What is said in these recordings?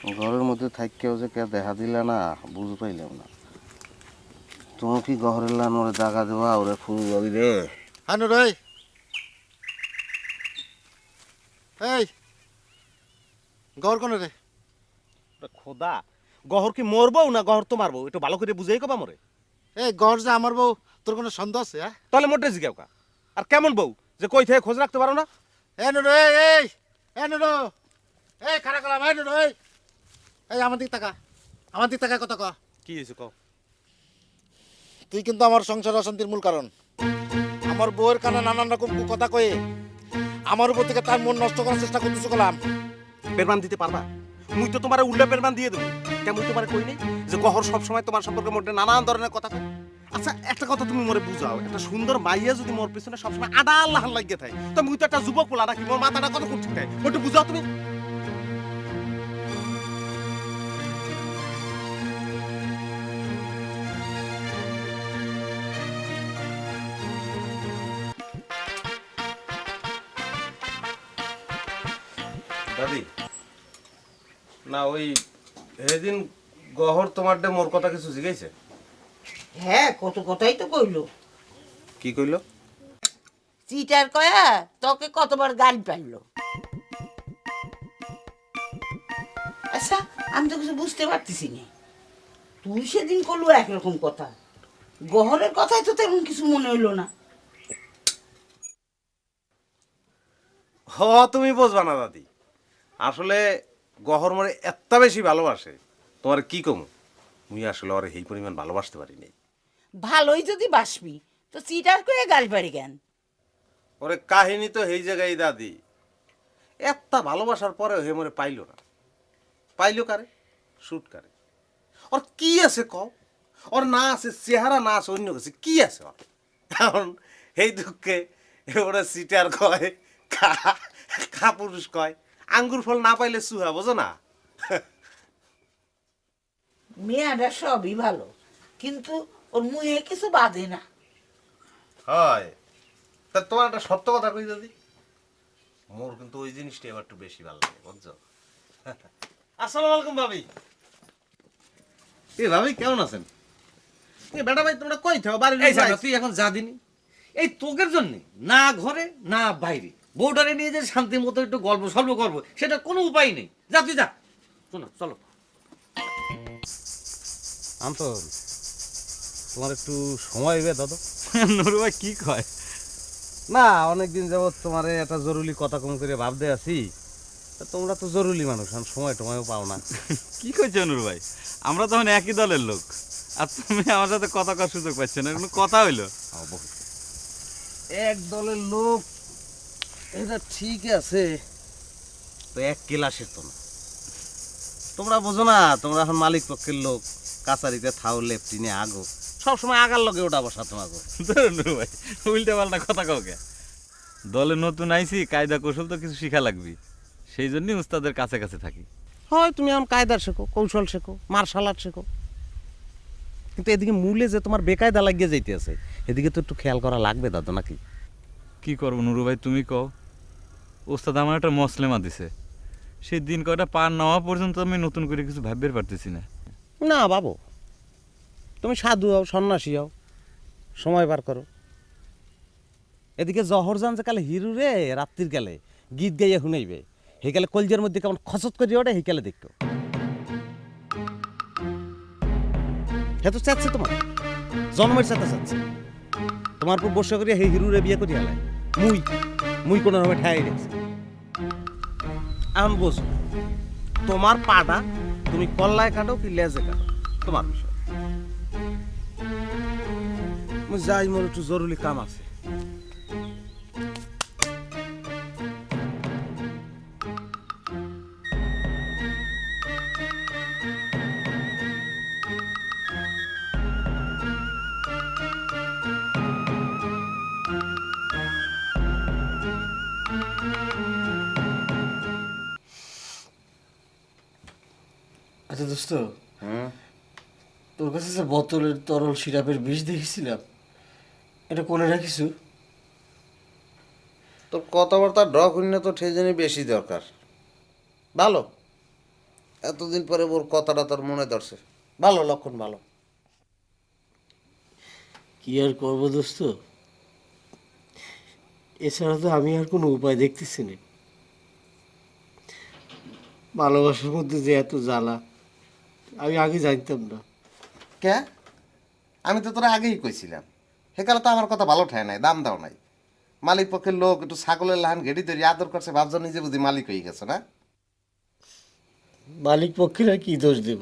ঘরের মধ্যে থাকেও যে কে দেখা দিলে না বুঝ পাইলাম না। তুমি কি ঘরের লান ওরে জাগা দেওয়া ওরে ফুল লাগি রে? হানু রে, এই গহর কোনে রে? খোদা, গহর কি মরবো না গহর তো মারবো, একটু ভালো করে বুঝাই কবা মরে। এই গহর যে আমার বউ, তোর কোনো সন্দেহ আছে? হ্যাঁ, তাহলে মোটে জিজ্ঞাও কা। আর কেমন বউ যে কই থেকে খোঁজ রাখতে পারো না? এই নুরু, এই নুরু, এই খাড়া কলাম, এই নুরু, এই আমার দিক তাকা, আমার দিক তাকা কথা ক। কি হয়েছে কও? তুই কিন্তু আমার সংসার অশান্তির মূল কারণ। আমার বউয়ের কানে নানান রকম কথা কয়ে আমার উপর থেকে তার মন নষ্ট করার চেষ্টা করতেছ কলাম। পেরমান দিতে পারবা? মুই তো তোমার উল্টা পেরমান দিয়ে দেবো। কেমন তোমার কই নেই যে গহর সবসময় তোমার সম্পর্কে মধ্যে নানান ধরনের কথা কয়? আচ্ছা একটা কথা তুমি মরে বুঝাও, একটা সুন্দর মাইয়া যদি মোর পিছনে সবসময় আডা আল্লাহ লাগিয়ে থাকে, তো মুই তো একটা যুবক পোলা নাকি, মোর মাথাটা কত ঠিক থাকে, একটু বুঝাও তুমি। দাদি না, ওই সেদিন গহর তোমার ডে মোর কথা কিছু জিজ্ঞাসা? হ্যাঁ, কত কথাই তো কইলো। কি কইলো? চিটার কয়া তোকে কতবার গাল পাইলো। আচ্ছা, আমি তো কিছু বুঝতে পারতেছি না। তুই সেদিন করলো একরকম কথা, গহরের কথাই তো তেমন কিছু মনে হইলো না। হ, তুমি বুঝবা না দাদি। আসলে গহর মরে এত বেশি ভালোবাসে, তোমার কি কমু, মুই আসলে ওরে এই পরিমাণ ভালোবাসতে পারি নাই। ভালোই যদি বাসবি তো চিটার কয়ে গাল পারি কেন? ওরে কাহিনী তো এই জায়গায় দাদি, এত ভালোবাসার পরেও হে মরে পাইলো না। পাইলো কারে? শুট কারে? ওর কি আছে কও? ওর না আছে চেহারা, না আছে অন্য কিছু, কি আছে ওর? এখন এই দুঃখে ওরা সিটার কয়, খা পুরুষ কয়, আঙ্গুর ফল না পাইলে সুহা, বোঝো না? মেয়েটা সবই ভালো, কিন্তু ওর মুহে কিছু বাঁধে না। হয়, তা তোমার একটা সত্য কথা কই দাদি, মোর কিন্তু ওই জিনিসটা এবার একটু বেশি ভালো লাগে, বুঝছো? আসসালামু আলাইকুম ভাবি। এ ভাবি কেমন আছেন? এ বেটা ভাই তোমরা কই থাও? বাড়ি এই জানো তুই এখন যা দিনি এই তোকের জন্য, না ঘরে না বাইরে, বউটারে নিয়ে যে শান্তির মতো একটু গল্প সল্প করবো, সেটা কোনো উপায় নেই। যা তুই যা, শোনো চলো। আন্তর, তোমার একটু সময় হবে দাদা? নুরু ভাই কি কয়? না, অনেকদিন যাবৎ তোমার একটা জরুরি কথা কম করে ভাবতে আছি। তা তোমরা তো জরুরি মানুষ, আর সময় টসময়ও পাও না। কি কইছো নুরু ভাই? আমরা তখন একই দলের লোক, আর তুমি আমার সাথে কথা কওয়ার সুযোগ পাচ্ছ না, কোনো কথা হইলো? এক দলের লোক এটা ঠিক আছে, তো এক ক্লাসের তো না। তোমরা বোঝো না, তোমরা এখন মালিক পক্ষের লোক, কাছারিতে থাও, লেফটিনে আগো, সবসময় আগার লগে ওটা বসা তোমাকে। নুরু ভাই উল্টা পাল্টা কথা কাউকে, দলে নতুন আইছি, কায়দা কৌশল তো কিছু শিখা লাগবি, সেই জন্যই উস্তাদের কাছে কাছে থাকি। হয় তুমি এখন কায়দার শেখো, কৌশল শেখো, মার্শাল আর্ট শেখো, কিন্তু এদিকে মূলে যে তোমার বেকায়দা লাগিয়ে যাইতে আছে, এদিকে তো একটু খেয়াল করা লাগবে দাদা, নাকি? কি করবো নুরু ভাই, তুমি কও। ওস্তাদ আমার একটা মসলেমা দিছে, সেই দিন কয়টা পার নেওয়া পর্যন্ত আমি নতুন করে কিছু ভাবতে পারতেছি না। না বাবু, তুমি সাধু হও, সন্ন্যাসী হও, সময় পার করো। এদিকে জহরজান যে কালে হিরু রে রাত্রির কালে গীত গাইয়া শুনাইবে, সেই কালে কলজের মধ্যে কেমন খসত করি ওঠে, সেই কালে দেখো। হে তো চাচ্ছে তোমার জন্মের সাথে চাচ্ছে তোমার উপর বসে করিয়া সেই হিরুরে বিয়ে করি হালায়। মুই কোনো রকমে ঠাই গেছে। এখন বোঝো, তোমার পাটা তুমি কল্লায় কাটো কি লেজে কাটো, তোমার বিষয়। যাই, মোর একটু জরুরি কাম আছে। আচ্ছা দোস্ত, তোর কাছে যে বোতলের তরল সিরাপের বিষ দেখেছিলাম, এটা কোনে রাখিস? তোর কথাবার্তা ডক হইলে তো সেই জন্য বেশি দরকার। ভালো, এতদিন পরে ওর কথাটা তোর মনে ধরছে, ভালো লক্ষণ, ভালো। কি আর করবো দোস্ত, এছাড়া তো আমি আর কোনো উপায় দেখতেছি না। ভালোবাসার মধ্যে যে এত জ্বালা আমি আগে জানতাম না। কে? আমি তো তোরা আগেই কইছিলাম, সেকালে তো আমার কথা ভালো ঠায় নাই, দাম দাও নাই। মালিক পক্ষের লোক একটু ছাগলের লাহান ঘেটি ধরে আদর করছে, ভাবছো নিজে বুঝি মালিক হয়ে গেছে না? মালিক পক্ষের আর কি দোষ দেব?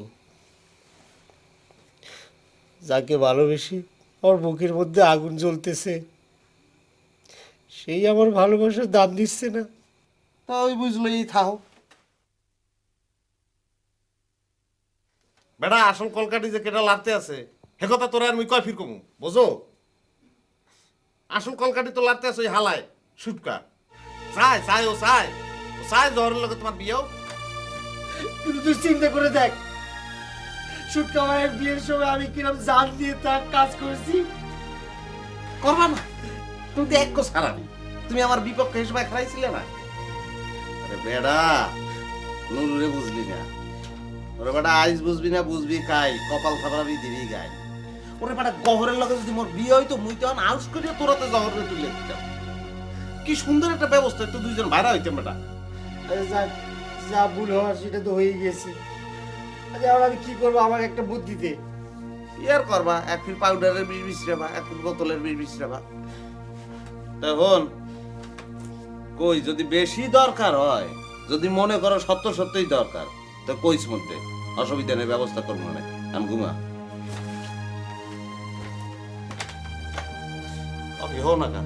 যাকে ভালোবেসে আমার বুকের মধ্যে আগুন জ্বলতেছে, সেই আমার ভালোবাসার দাম দিচ্ছে না। তা ওই বুঝলো এই থাও বেটা, আসল কলকাটি যে কেটা লাড়তে আছে হে কথা তোরা আর মুই কয় ফির কমু, বোঝো? আসল কলকাটি তো লাড়তে আছে ওই হালায় সুটকা। চাই চাই ও চাই, ও চাই জহরের লগে তোমার বিয়েও। কিন্তু তুই চিন্তা করে দেখ, সুটকা মায়ের বিয়ের সময় আমি কিরম জান দিয়ে তার কাজ করেছি। করবা না, তুমি তো এক সারানি, তুমি আমার বিপক্ষে হিসেবে খাইছিলে না। আরে বেড়া, নুরুরে বুঝলি না, ওরে বেটা আইস বুঝবি না, বুঝবি খাই, কপাল থাপড়াবি দিবি গাই। ওরে বেটা গহরের লগে যদি মোর বিয়ে হইতো, মুই তো আউস করিয়া তোরাতে জহরে তুলে দিতাম। কি সুন্দর একটা ব্যবস্থা, একটু দুইজন ভাড়া হইতাম বেটা। আরে যাক, যা ভুল হওয়ার সেটা তো হয়ে গেছে। আরে এখন আমি কি করবো, আমার একটা বুদ্ধি দে। কি আর করবা, এক ফির পাউডারের বিষ বিশ্রাবা, এক ফির বোতলের বিষ বিশ্রাবা। তখন কই যদি বেশি দরকার হয়, যদি মনে করো সত্য সত্যই দরকার, তো কইস মধ্যে অসুবিধা নেই, ব্যবস্থা করবো না। আমি ঘুমা আমি হো না কা